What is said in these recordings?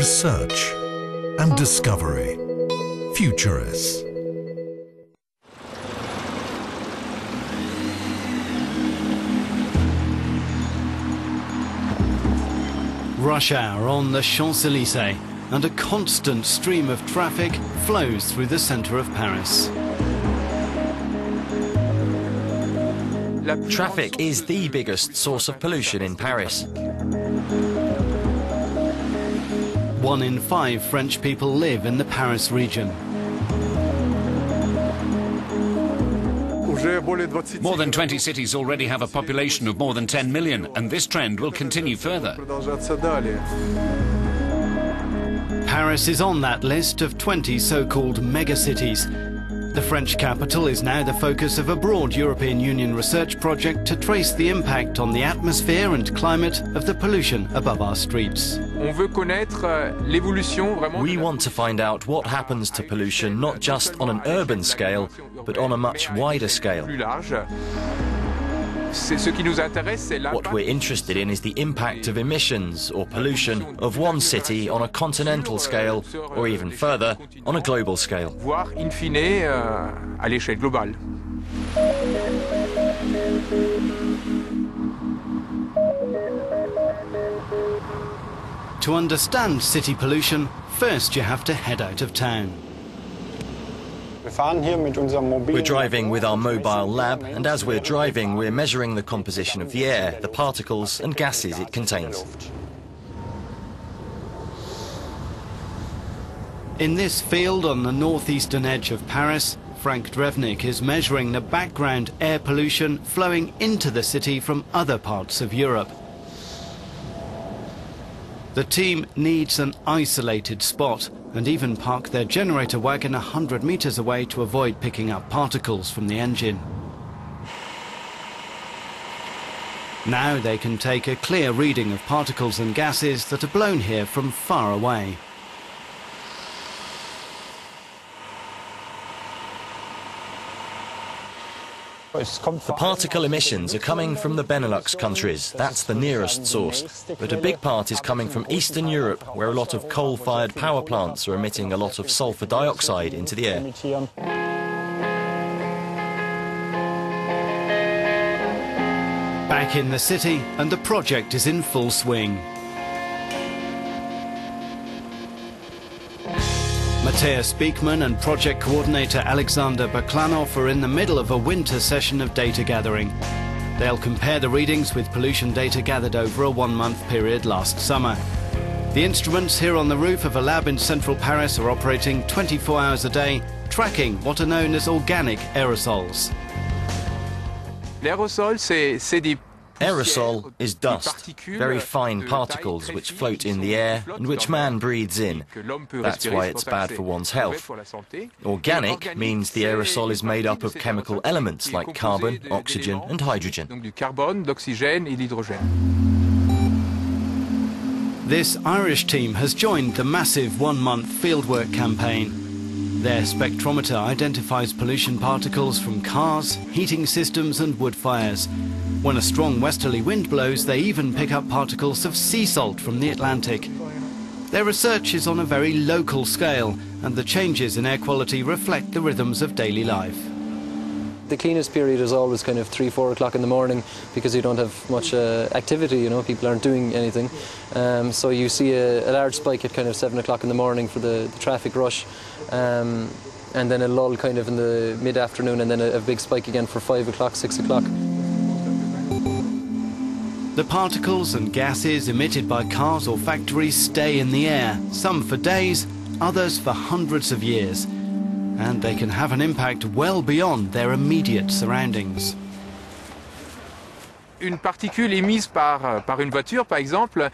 research and discovery. Futurists. Rush hour on the Champs-Élysées, and a constant stream of traffic flows through the centre of Paris. Traffic is the biggest source of pollution in Paris. 1 in 5 French people live in the Paris region. More than 20 cities already have a population of more than 10 million, and this trend will continue further. Paris is on that list of 20 so-called megacities. The French capital is now the focus of a broad European Union research project to trace the impact on the atmosphere and climate of the pollution above our streets. We want to find out what happens to pollution not just on an urban scale, but on a much wider scale. What we're interested in is the impact of emissions or pollution of one city on a continental scale, or even further, on a global scale. To understand city pollution, first you have to head out of town. We're driving with our mobile lab, and as we're driving, we're measuring the composition of the air, the particles and gases it contains. In this field on the northeastern edge of Paris, Frank Drevnik is measuring the background air pollution flowing into the city from other parts of Europe. The team needs an isolated spot and even park their generator wagon 100 meters away to avoid picking up particles from the engine. Now they can take a clear reading of particles and gases that are blown here from far away. The particle emissions are coming from the Benelux countries. That's the nearest source. But a big part is coming from Eastern Europe, where a lot of coal-fired power plants are emitting a lot of sulfur dioxide into the air. Back in the city, and the project is in full swing. Matthias Beekman and project coordinator Alexander Baklanov are in the middle of a winter session of data gathering. They'll compare the readings with pollution data gathered over a 1-month period last summer. The instruments here on the roof of a lab in central Paris are operating 24 hours a day, tracking what are known as organic aerosols. Aerosol is dust, very fine particles which float in the air and which man breathes in. That's why it's bad for one's health. Organic means the aerosol is made up of chemical elements like carbon, oxygen and hydrogen. This Irish team has joined the massive 1-month fieldwork campaign. Their spectrometer identifies pollution particles from cars, heating systems and wood fires. When a strong westerly wind blows, they even pick up particles of sea salt from the Atlantic. Their research is on a very local scale, and the changes in air quality reflect the rhythms of daily life. The cleanest period is always kind of 3-4 o'clock in the morning, because you don't have much activity, you know, people aren't doing anything. So you see a large spike at kind of 7 o'clock in the morning for the traffic rush, and then a lull kind of in the mid-afternoon, and then a big spike again for 5 o'clock, 6 o'clock. The particles and gases emitted by cars or factories stay in the air, some for days, others for hundreds of years. And they can have an impact well beyond their immediate surroundings. Une particule émise par une voiture, par exemple,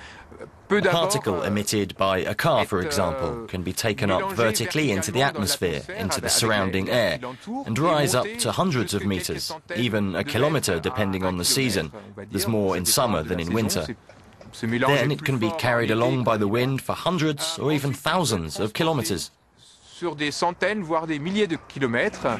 A particle emitted by a car, for example, can be taken up vertically into the atmosphere, into the surrounding air, and rise up to hundreds of meters, even a kilometer depending on the season. There's more in summer than in winter. Then it can be carried along by the wind for hundreds or even thousands of kilometers. Sur des centaines, voire des milliers de kilomètres.